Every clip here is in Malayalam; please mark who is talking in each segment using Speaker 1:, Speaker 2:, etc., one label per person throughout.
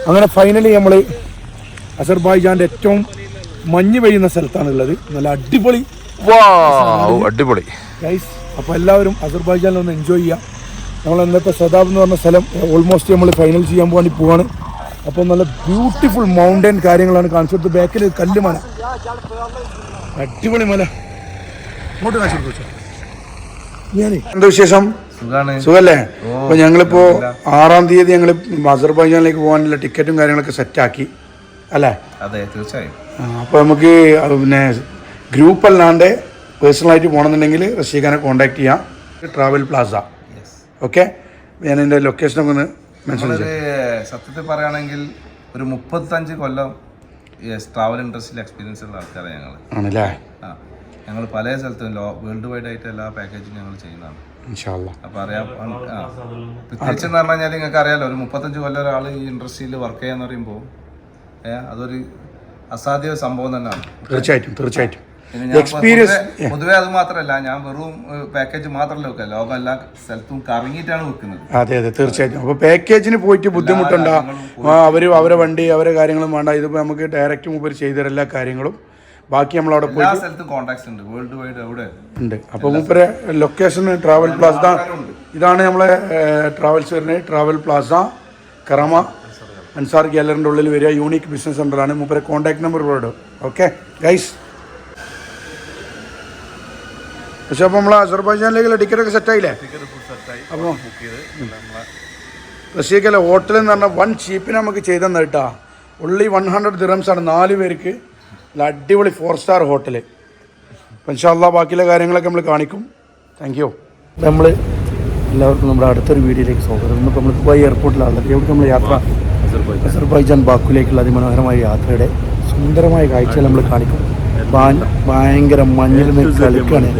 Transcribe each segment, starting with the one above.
Speaker 1: അങ്ങനെ ഫൈനലി നമ്മൾ അസർബൈജാന്റെ ഏറ്റവും മഞ്ഞ് പെയ്യുന്ന സ്ഥലത്താണുള്ളത്. നല്ല അടിപൊളി
Speaker 2: അടിപൊളി
Speaker 1: ഗൈസ്. അപ്പോൾ എല്ലാവരും അസർബൈജാനിൽ ഒന്ന് എൻജോയ് ചെയ്യാം. നമ്മൾ ഇന്നത്തെ സദാബ് എന്ന് പറഞ്ഞ സ്ഥലം ഓൾമോസ്റ്റ് നമ്മൾ ഫൈനൽ ചെയ്യാൻ വേണ്ടി പോവാണ്. അപ്പോൾ നല്ല ബ്യൂട്ടിഫുൾ മൗണ്ടൻ കാര്യങ്ങളാണ് കാണിച്ചത്. ബാക്കിൽ കല്ലുമല, അടിപൊളി മല. ഇങ്ങോട്ട് കാണിച്ചു. എന്താ വിശേഷം? സുഖല്ലേ? അപ്പൊ ഞങ്ങളിപ്പോ 6-ാം തീയതി ഞങ്ങൾ അസർബൈജാനിലേക്ക് പോകാനുള്ള ടിക്കറ്റും കാര്യങ്ങളൊക്കെ സെറ്റാക്കി അല്ലേ?
Speaker 2: അതെ, തീർച്ചയായും.
Speaker 1: അപ്പോൾ നമുക്ക് പിന്നെ ഗ്രൂപ്പ് അല്ലാണ്ട് പേഴ്സണലായിട്ട് പോകണമെന്നുണ്ടെങ്കിൽ റഷീഖാനെ കോൺടാക്ട് ചെയ്യാം. Travel Plaza. ഓക്കെ, ഞാൻ എൻ്റെ ലൊക്കേഷനൊക്കെ ഒന്ന് മെൻഷൻ ചെയ്യാം.
Speaker 2: സത്യത്തിൽ പറയുകയാണെങ്കിൽ ഒരു 35 കൊല്ലം ട്രാവൽ ഇൻഡസ്ട്രിയിൽ എക്സ്പീരിയൻസ് ഉള്ള ആൾക്കാരാണ് ഞങ്ങൾ.
Speaker 1: ആണല്ലേ?
Speaker 2: ഞങ്ങൾ പല സ്ഥലത്തും വേൾഡ് വൈഡ് ആയിട്ട് എല്ലാ പാക്കേജും ഞങ്ങൾ ചെയ്യുന്നതാണ്. അപ്പൊ അറിയാം, പ്രത്യേകിച്ച് എന്ന് പറഞ്ഞു കഴിഞ്ഞാൽ നിങ്ങൾക്ക് അറിയാലോ, ഒരു 35 കൊല്ലം ഒരാൾ ഈ ഇൻഡസ്ട്രിയിൽ വർക്ക് ചെയ്യാന്ന് പറയുമ്പോൾ അതൊരു അസാധ്യ സംഭവം തന്നെയാണ്.
Speaker 1: തീർച്ചയായിട്ടും.
Speaker 2: പൊതുവേ അത് മാത്രമല്ല, ഞാൻ വെറും പാക്കേജ് മാത്രമല്ല വെക്കുക, ലോകം എല്ലാ സ്ഥലത്തും കറങ്ങിയിട്ടാണ് വെക്കുന്നത്.
Speaker 1: അതെ, തീർച്ചയായിട്ടും. അപ്പൊ പാക്കേജിന് പോയിട്ട് ബുദ്ധിമുട്ടുണ്ടോ? അവരെ വണ്ടി അവരെ കാര്യങ്ങളും വേണ്ട. ഇതിപ്പോ നമുക്ക് ഡയറക്റ്റ് മുമ്പ് ചെയ്ത എല്ലാ കാര്യങ്ങളും ബാക്കി നമ്മളവിടെ പോയി
Speaker 2: എല്ലാ സ്ഥലത്തും കോൺടാക്ട്സ് ഉണ്ട്, വേൾഡ് വൈഡ് എവിടെ ഉണ്ട്.
Speaker 1: അപ്പൊ മൂപ്പരെ ലൊക്കേഷൻ ട്രാവൽ പ്ലാസ ഇതാണ്. നമ്മളെ ട്രാവൽസ് വരുന്നത് ട്രാവൽ പ്ലാസ കറമ അൻസാർ ഗ്യാലറിൻ്റെ ഉള്ളിൽ വരിക. യൂണിക് ബിസിനസ് സെൻ്ററാണ്. മൂപ്പരെ കോൺടാക്ട് നമ്പർ ഇടും. Okay guys. പക്ഷെ അപ്പോൾ നമ്മൾ അസർബൈജാനിലേക്കുള്ള ടിക്കറ്റൊക്കെ സെറ്റായില്ലേ? അപ്പോൾ റഷ്യക്കല്ല ഹോട്ടൽ എന്ന് പറഞ്ഞാൽ 1 ചീപ്പിന് നമുക്ക് ചെയ്തെന്ന് കേട്ടാ. ഉള്ളി 100 ദിറംസാണ് 4 പേർക്ക്. നല്ല അടിപൊളി 4-സ്റ്റാർ ഹോട്ടൽ. അപ്പം ഇൻഷാ അല്ലാഹ് ബാക്കിയുള്ള കാര്യങ്ങളൊക്കെ നമ്മൾ കാണിക്കും. Thank you. നമ്മൾ എല്ലാവർക്കും നമ്മുടെ അടുത്തൊരു വീഡിയോയിലേക്ക് സ്വാഗതം. ഇന്നിപ്പോൾ നമ്മൾ ദുബായ് എയർപോർട്ടിലാണുള്ളത്. എവിടെ നമ്മൾ യാത്ര അസർബൈജാൻ ബാക്കുലേക്കുള്ള അതിമനോഹരമായ യാത്രയുടെ സുന്ദരമായ കാഴ്ചകൾ നമ്മൾ കാണിക്കും. ഭയങ്കര മഞ്ഞിൽ നിന്ന് കളിക്കുകയാണ്.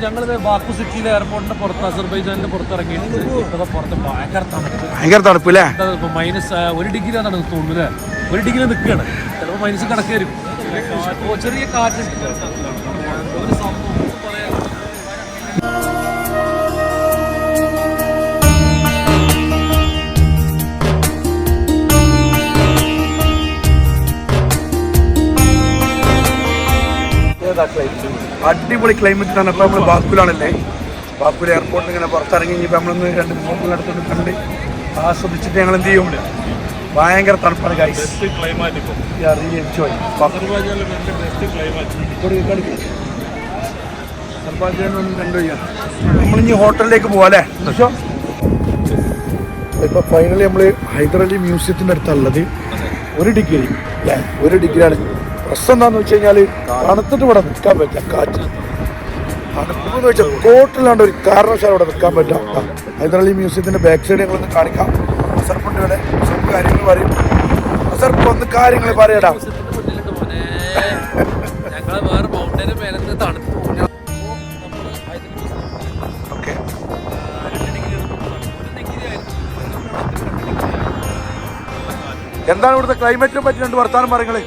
Speaker 1: ഞങ്ങൾ ബാക്കു സിറ്റിയിലെ എയർപോർട്ടിന്റെ പുറത്ത് അസർബൈജാനിന്റെ പുറത്തിറങ്ങിയിട്ട് പുറത്ത് ഭയങ്കര തണുപ്പില്ലേ? -1 ഡിഗ്രി ആണ് തോന്നുന്നു. 1 ഡിഗ്രി നിൽക്കുകയാണ്. ചിലപ്പോൾ മൈനസ് കണക്കായിരിക്കും. ചെറിയ കാറ്റ്. ഒരു സംഭവം അടിപൊളി ക്ലൈമറ്റ് ആണ്. ഇപ്പോൾ നമ്മൾ ബാക്കുലാണല്ലേ? ബാക്കുൽ എയർപോർട്ടിൽ ഇങ്ങനെ പുറത്തിറങ്ങി ഇനിയിപ്പോൾ നമ്മളൊന്ന് 2 ഫോട്ടോകളടുത്തൊന്ന് കണ്ട് ആസ്വദിച്ചിട്ട് ഞങ്ങൾ എന്ത് ചെയ്യും? ഭയങ്കര തണുപ്പാണ് ഗൈസ്. നമ്മളിനി ഹോട്ടലിലേക്ക് പോവാം അല്ലേ? ഇപ്പോൾ ഫൈനലി നമ്മൾ ഹൈദരലി മ്യൂസിയത്തിൻ്റെ അടുത്തുള്ളത്. 1 ഡിഗ്രി അല്ലേ? 1 ഡിഗ്രിയാണ്. പ്രശ്നം എന്താണെന്ന് വെച്ച് കഴിഞ്ഞാൽ തണുത്തിട്ട് ഇവിടെ നിൽക്കാൻ പറ്റില്ല. കാറ്റ് തണുപ്പെന്ന് വെച്ചാൽ കോട്ടിലാണ്ട് ഒരു കാരണവശാലും ഇവിടെ നിൽക്കാൻ പറ്റാം. ഹൈദരലി മ്യൂസിയത്തിൻ്റെ ബാക്ക് സൈഡ് ഞങ്ങളൊന്ന് കാണിക്കാം. അസർപ്പുണ്ട് വരെ കാര്യങ്ങൾ പറയും. അസർപ്പ് ഒന്ന് കാര്യങ്ങൾ പറയടാ. ഓക്കെ, എന്താണ് ഇവിടുത്തെ ക്ലൈമറ്റിനെ പറ്റി 2 വർത്താനം പറയുന്നത്?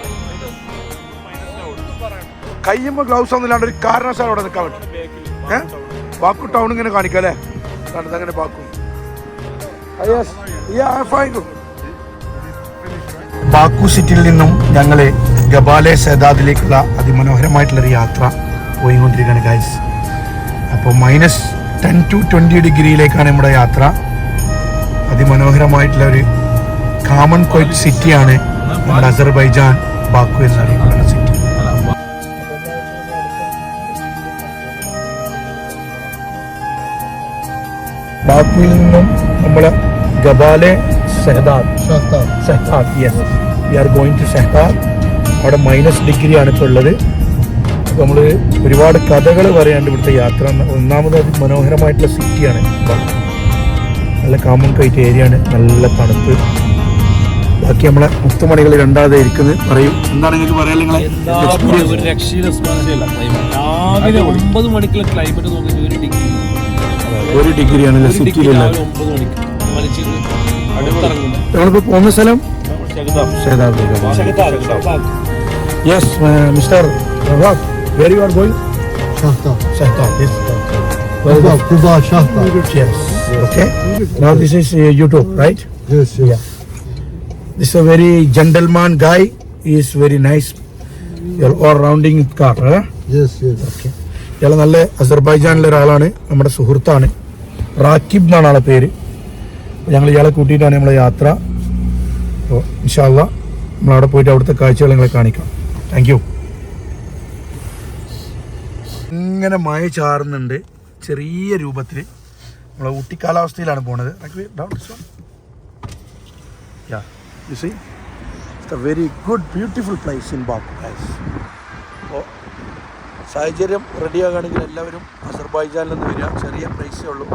Speaker 1: കയ്യുമ്പോൾ ഗ്ലൗസ് ഒന്നും ഇല്ലാണ്ട് ഒരു കാരണവശാലും അവിടെ നിൽക്കാൻ പറ്റും. ബാക്കു ടൗൺ ഇങ്ങനെ കാണിക്കാം അല്ലേ? അങ്ങനെ ബാക്കു ബാക്കു സിറ്റിയിൽ നിന്നും ഞങ്ങൾ ഗബാലെ സെദാദിലേക്കുള്ള അതിമനോഹരമായിട്ടുള്ളൊരു യാത്ര പോയിക്കൊണ്ടിരിക്കുകയാണ് ഗൈസ്. അപ്പോൾ -10 to 20 ഡിഗ്രിയിലേക്കാണ് നമ്മുടെ യാത്ര. അതിമനോഹരമായിട്ടുള്ള ഒരു കാമൺ ക്വൈറ്റ് സിറ്റിയാണ് നമ്മുടെ അസർബൈജാൻ ബാക്കു എന്നറിയപ്പെടുന്ന സിറ്റി. ബാക്കുവിൽ നിന്നും നമ്മൾ Gabala Shahdag yes, we are going to Shahdag. അവിടെ -ഡിഗ്രിയാണ് ഇപ്പോൾ ഉള്ളത്. അപ്പോൾ നമ്മൾ ഒരുപാട് കഥകൾ പറയാണ്ട് ഇവിടുത്തെ യാത്ര. ഒന്നാമത് മനോഹരമായിട്ടുള്ള സിറ്റിയാണ്, നല്ല കാമൺ കൈറ്റ് ഏരിയ ആണ്, നല്ല തണുപ്പ്. ബാക്കി നമ്മളെ മുത്തുമണികൾ രണ്ടാമത് ഇരിക്കുന്നത് പറയും. എന്താണ് നിങ്ങൾക്ക് പറയാൻ
Speaker 3: ഒരു രക്ഷയില്ല. രാവിലെ 9 മണിക്കുള്ള ക്ലൈമറ്റ് നോക്കി
Speaker 1: 1 ഡിഗ്രിയാണ് സിറ്റിയിലുള്ള. നമ്മളിപ്പോ പോകുന്ന സ്ഥലം yes mister very you are going
Speaker 4: Kuba Shahta.
Speaker 1: Yes. Okay. Now this is YouTube, right?
Speaker 4: Yes, yes.
Speaker 1: Yeah. This is a very gentleman guy. He is very nice. You're all rounding car, huh?
Speaker 4: Yes, yes.
Speaker 1: Okay. ഇയാൾ നല്ല അസർബൈജാനിലെ ഒരാളാണ്, നമ്മുടെ സുഹൃത്താണ്. റാക്കിബ് എന്നാണ് ആളെ പേര്. ഞങ്ങൾ ഇയാളെ കൂട്ടിയിട്ടാണ് നമ്മളെ യാത്ര. അപ്പോൾ ഇൻഷാ അല്ലാ നമ്മളവിടെ പോയിട്ട് അവിടുത്തെ കാഴ്ചകൾ നിങ്ങളെ കാണിക്കാം. Thank you. ഇങ്ങനെ മഴ ചാറുന്നുണ്ട് ചെറിയ രൂപത്തിൽ. നമ്മളെ ഊട്ടി കാലാവസ്ഥയിലാണ് പോണത്. Very good beautiful place in Baku guys. അപ്പോൾ സാഹചര്യം റെഡിയാകുകയാണെങ്കിൽ എല്ലാവരും അസർബൈജാനിൽ നിന്ന് വരിക. ചെറിയ പ്രൈസേ ഉള്ളൂ.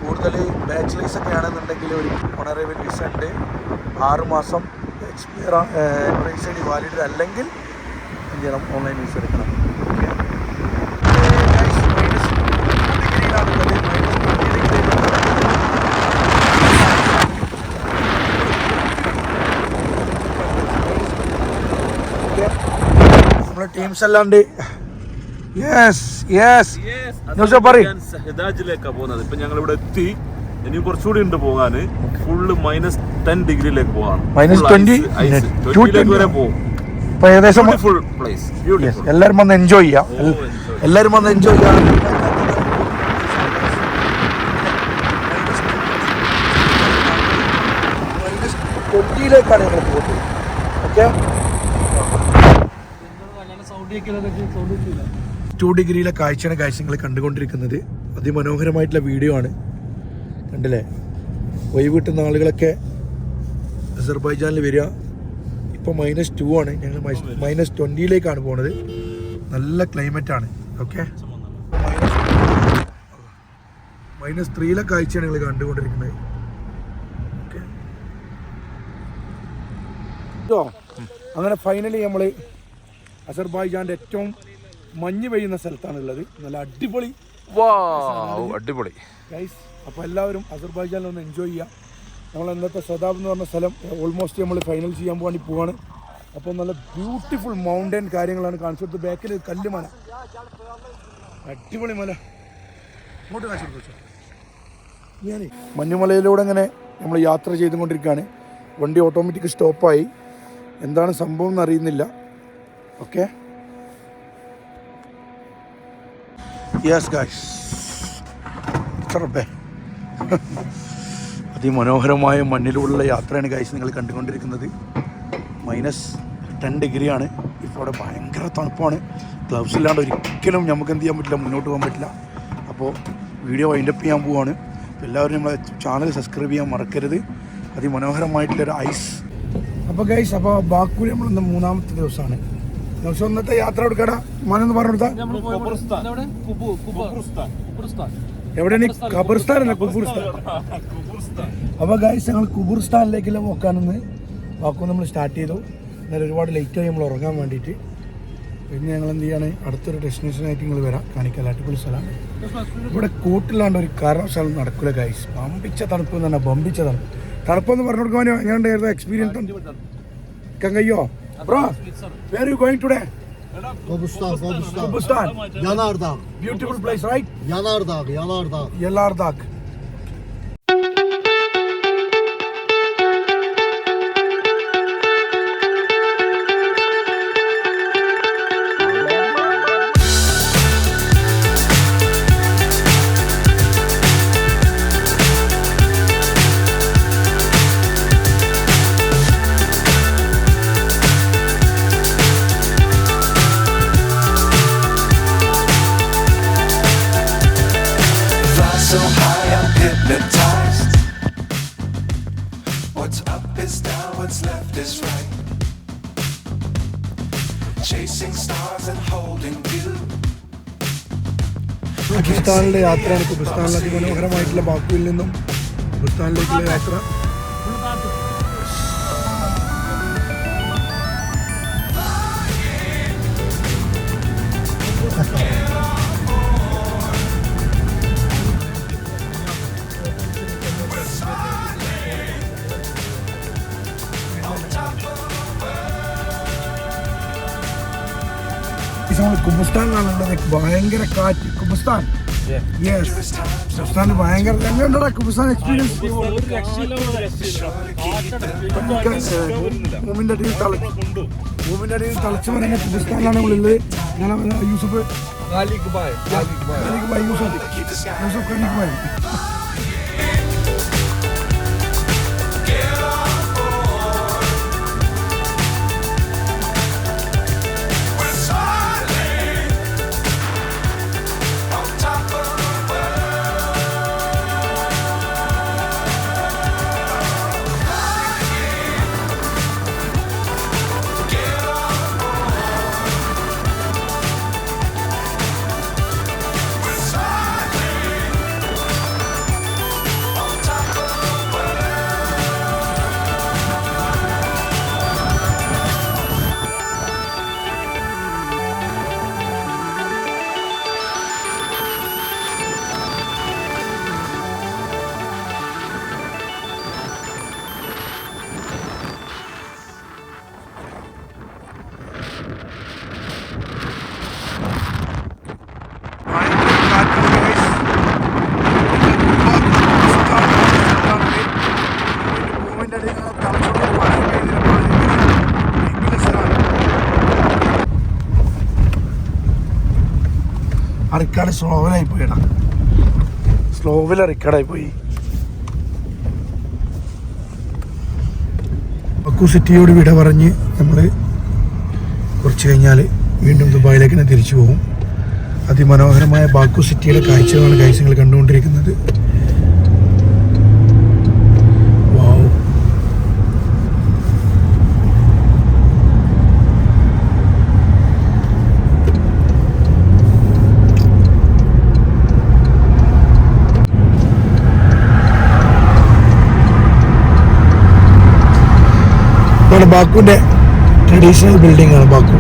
Speaker 1: കൂടുതൽ ബാച്ചിലേഴ്സൊക്കെ ആണെന്നുണ്ടെങ്കിൽ ഒരു ഓണറേബിൾ വിസ ഉണ്ട്. 6 മാസം expire price I D valid അല്ലെങ്കിൽ എന്ത് ചെയ്യണം, ഓൺലൈൻ വിസ എടുക്കണം. നമ്മുടെ ടീംസ് അല്ലാണ്ട്
Speaker 3: ഹിദാജിലേക്കാണ് പോകുന്നത്. ഇപ്പൊ ഞങ്ങൾ ഇവിടെ എത്തി. ഇനി കുറച്ചുകൂടി ഉണ്ട് പോകാന്. ഫുള്ള് -10 ഡിഗ്രിയിലേക്ക് പോകാണ്. -20 വരെ പോകും.
Speaker 1: ഏകദേശം
Speaker 3: ഫുൾ പ്ലേസ്.
Speaker 1: എല്ലാവരും വന്ന് എൻജോയ് ചെയ്യാം. എല്ലാവരും വന്ന് എൻജോയ് ചെയ്യാം. ാണ് ഞങ്ങൾ പോകുന്നത്. ഓക്കെ, 2 ഡിഗ്രിയിലെ കാഴ്ചയാണ് കാഴ്ച നിങ്ങൾ കണ്ടുകൊണ്ടിരിക്കുന്നത്. അതിമനോഹരമായിട്ടുള്ള വീഡിയോ ആണ്. കണ്ടില്ലേ, വൈവ് കിട്ടുന്ന ആളുകളൊക്കെ അസർബൈജാനിൽ വരിക. ഇപ്പോൾ -2 ആണ്. ഞങ്ങൾ -20യിലേക്കാണ് പോണത്. നല്ല ക്ലൈമറ്റ് ആണ്. ഓക്കെ, -3യിലെ കാഴ്ചയാണ് നിങ്ങൾ കണ്ടുകൊണ്ടിരിക്കുന്നത്. ഓക്കെ, അങ്ങനെ ഫൈനലി നമ്മൾ അസർബൈജാൻ്റെ ഏറ്റവും മഞ്ഞ് പെയ്യുന്ന സ്ഥലത്താണുള്ളത്. നല്ല അടിപൊളി
Speaker 2: അടിപൊളി
Speaker 1: ഗൈസ്. അപ്പോൾ എല്ലാവരും അസർബൈജാനിൽ ഒന്ന് എൻജോയ് ചെയ്യുക. നമ്മൾ ഇന്നത്തെ സദാബ് എന്ന് പറഞ്ഞ സ്ഥലം ഓൾമോസ്റ്റ് നമ്മൾ ഫൈനൽ ചെയ്യാൻ വേണ്ടി പോവാണ്. അപ്പോൾ നല്ല ബ്യൂട്ടിഫുൾ മൗണ്ടൻ കാര്യങ്ങളാണ് കാണിച്ചത്. ബാക്കിൽ കല്ലുമല, അടിപൊളി മല. ഇങ്ങോട്ട് കാണിച്ചു. ഞാൻ മഞ്ഞുമലയിലൂടെ അങ്ങനെ നമ്മൾ യാത്ര ചെയ്തുകൊണ്ടിരിക്കുകയാണ്. വണ്ടി ഓട്ടോമാറ്റിക് സ്റ്റോപ്പായി. എന്താണ് സംഭവം എന്ന് അറിയുന്നില്ല. ഓക്കെ, യെസ് ഗൈസ്, അതിമനോഹരമായ മണ്ണിലൂടെയുള്ള യാത്രയാണ് ഗൈസ് നിങ്ങൾ കണ്ടുകൊണ്ടിരിക്കുന്നത്. -10 ഡിഗ്രിയാണ് ഇപ്പോൾ. അവിടെ ഭയങ്കര തണുപ്പാണ്. ഗ്ലൗസ് ഇല്ലാണ്ട് ഒരിക്കലും നമുക്ക് എന്ത് ചെയ്യാൻ പറ്റില്ല, മുന്നോട്ട് പോകാൻ പറ്റില്ല. അപ്പോൾ വീഡിയോ വൈൻഡപ്പ് ചെയ്യാൻ പോവുകയാണ്. എല്ലാവരും നമ്മളെ ചാനൽ സബ്സ്ക്രൈബ് ചെയ്യാൻ മറക്കരുത്. അതിമനോഹരമായിട്ടുള്ളൊരു ഐസ്. അപ്പോൾ ഗൈസ്, അപ്പോൾ ബാക്കൂരി നമ്മളിന്ന് 3ാമത്തെ ദിവസമാണ്. ദിവസം ഇന്നത്തെ യാത്ര എടുക്കടാ മനൊന്ന് പറഞ്ഞു കൊടുത്താൽ എവിടെയാണ്? ഖബർസ്ഥാൻ അല്ല, കുബൂർസ്ഥാൻ. അപ്പോൾ ഗൈസ്, ഞങ്ങൾ കുബൂർസ്ഥാനിലേക്കെല്ലാം നോക്കാനെന്ന് വാക്കു നമ്മൾ സ്റ്റാർട്ട് ചെയ്തു. എന്നാലും ഒരുപാട് ലേറ്റായി നമ്മൾ ഉറങ്ങാൻ വേണ്ടിയിട്ട്. പിന്നെ ഞങ്ങൾ എന്ത് ചെയ്യാണ്, അടുത്തൊരു ഡെസ്റ്റിനേഷനായിട്ട് നിങ്ങൾ വരാം, കാണിക്കാൻ. അടിപൊളി സ്ഥലമാണ്. ഇവിടെ കൂട്ടില്ലാണ്ട് ഒരു കാരണവശാലും നടക്കില്ല ഗൈസ്. ബമ്പിച്ച തണുപ്പ് എന്ന് പറഞ്ഞാൽ ബമ്പിച്ച തണുപ്പ്. തണുപ്പെന്ന് പറഞ്ഞു കൊടുക്കാൻ ഞാൻ എക്സ്പീരിയൻസ് കങ്കയ്യോ bro, where are you going today? Kabustan.
Speaker 4: Yanardağ.
Speaker 1: Beautiful place, right?
Speaker 4: Yanardağ.
Speaker 1: Yalardağ.
Speaker 5: So high I'm hypnotized. What's up is down, what's left is right. Chasing stars and holding you.
Speaker 1: കുബിസ്ഥാനിലെ യാത്രയാണ്. കുബിസ്ഥാനിൽ അതിമനോഹരമായിട്ടുള്ള ബാക്കുവിൽ നിന്നും കുബിസ്ഥാനിലേക്കുള്ള യാത്ര. കുബിസ്ഥാനിലാണുള്ളത്. ഭയങ്കര കാറ്റ്. കുബിസ്ഥാൻ കുബിസ്ഥാൻ ഭയങ്കര എങ്ങനെയുണ്ടാ കുബിസ്ഥാൻ എക്സ്പീരിയൻസ്? ഭൂമിന്റെ അടിയിൽ തളച്ചു പറയുന്ന കുബിസ്ഥാനിലാണ് ഉള്ളത്. യൂസഫ് യൂസഫ് ഖാലിഖ്. റിക്കാർഡ് സ്ലോവിലായി പോയിടാ. സ്ലോവിൽ റിക്കാർഡായി പോയി. ബാക്കു സിറ്റിയോട് വിട പറഞ്ഞ് നമ്മൾ കുറച്ച് കഴിഞ്ഞാൽ വീണ്ടും ദുബായിലേക്ക് തന്നെ തിരിച്ചു പോകും. അതിമനോഹരമായ ബാക്കു സിറ്റിയുടെ കാഴ്ചകളാണ് ഗൈസ് നിങ്ങൾ കണ്ടുകൊണ്ടിരിക്കുന്നത്. ബാക്കുവിന്റെ ട്രഡീഷണൽ ബിൽഡിംഗ് ആണ് ബാക്കു.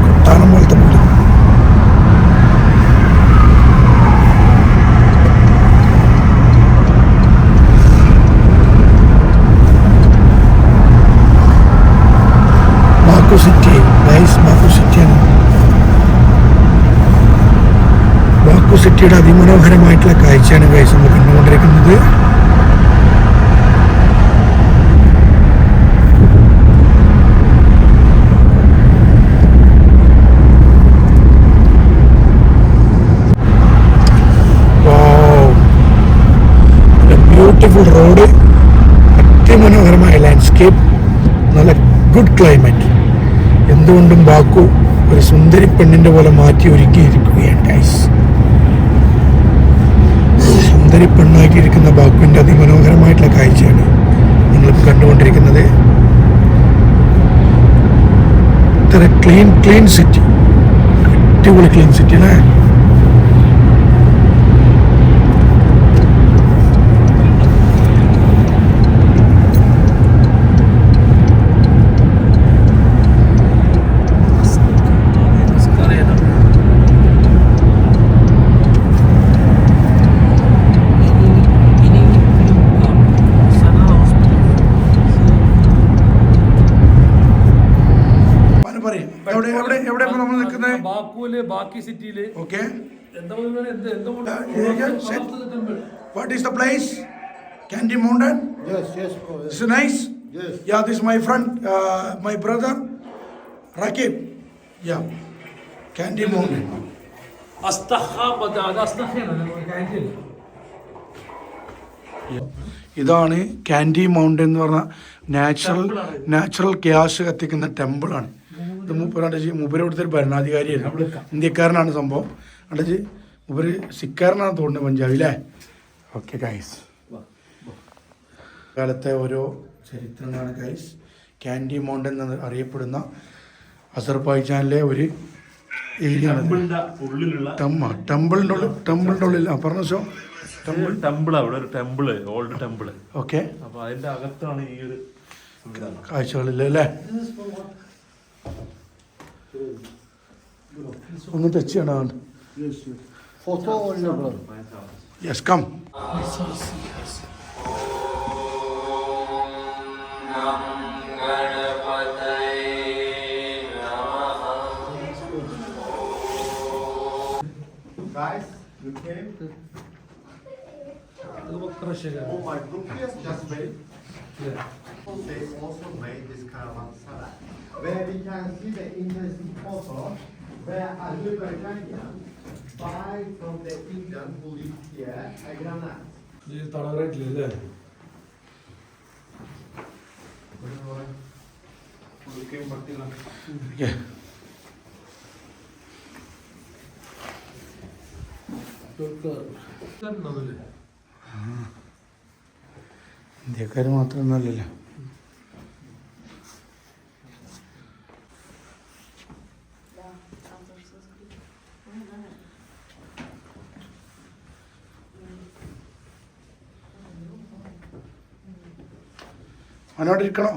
Speaker 1: കൊട്ടാരം പോലത്തെ ബിൽഡിംഗ്. ബാക്കു സിറ്റി ബാക്കു സിറ്റിയാണ്. ബാക്കു സിറ്റിയുടെ അതിമനോഹരമായിട്ടുള്ള കാഴ്ചയാണ് ഗൈസ് നമ്മൾ കണ്ടുകൊണ്ടിരിക്കുന്നത്. ബ്യൂട്ടിഫുൾ റോഡ്, അതിമനോഹരമായ ലാൻഡ്സ്കേപ്പ്, നല്ല ഗുഡ് ക്ലൈമറ്റ്. എന്തുകൊണ്ടും ബാക്കു ഒരു സുന്ദരി പെണ്ണിന്റെ പോലെ മാറ്റി ഒരുക്കിയിരിക്കുകയാണ് ഗൈസ്. സുന്ദരി പെണ്ണാക്കിയിരിക്കുന്ന ബാക്കുവിന്റെ അതിമനോഹരമായിട്ടുള്ള കാഴ്ചയാണ് നിങ്ങളിപ്പോൾ കണ്ടുകൊണ്ടിരിക്കുന്നത്. ഇത്ര ക്ലീൻ സിറ്റി, അടിപൊളി ക്ലീൻ സിറ്റി അല്ലേ?
Speaker 6: ബാക്കുവില് ബാക്കി സിറ്റിയില്.
Speaker 1: Okay. What is the place? Candy Mountain?
Speaker 4: Yes.
Speaker 1: Is it nice?
Speaker 4: Yes.
Speaker 1: Yeah, this is my friend, my brother, Rakib. Yeah, Candy Mountain. ഇതാണ് കാൻഡി മൗണ്ടൻ എന്ന് പറഞ്ഞ നാച്ചുറൽ ഗ്യാസ് കത്തിക്കുന്ന ടെമ്പിളാണ്. ഇത് മൂപ്പര് ഇവിടുത്തെ ഒരു ഭരണാധികാരിയായിരുന്നു, ഇന്ത്യക്കാരനാണ് സംഭവം. അണ്ടച്ച് മൂപ്പര് സിക്കാരനാണ് തോന്നുന്നത്, പഞ്ചാബിലെ. ഓക്കെ ഗൈസ്, കാലത്തെ ഓരോ ചരിത്രങ്ങളാണ് ഗൈസ്. കാൻഡി മൗണ്ടൻ എന്ന് അറിയപ്പെടുന്ന അസർബൈജാനിലെ ഒരു ഏരിയ ആണ്
Speaker 3: ടെമ്പിളിന്റെ ഉള്ളിലുള്ള
Speaker 1: ടെമ്പിളിൻ്റെ ഉള്ളിൽ പറഞ്ഞ ഷോ
Speaker 3: ടെമ്പിൾ, അവിടെ ഒരു ടെമ്പിള്, ഓൾഡ് ടെമ്പിള്.
Speaker 1: ഓക്കെ,
Speaker 3: അപ്പൊ അതിന്റെ അകത്താണ് ഈ ഒരു സംവിധാനം.
Speaker 1: കാഴ്ചകളില്ല അല്ലേ? ഒന്ന് ടച്ച് ചെയ്യണം.
Speaker 4: Foto oynayalım.
Speaker 1: Yes come.
Speaker 4: Guys, you came? Oh my goodness, just wait. They also made this caravanserai where we can see the interesting photo where Azerbaijan buy from the Indian who live here a granite.
Speaker 1: തടവറയിട്ടില്ലേ? ഇന്ത്യക്കാർ മാത്രമൊന്നുമല്ലല്ലോ. അവനോട് ഇരിക്കണോ?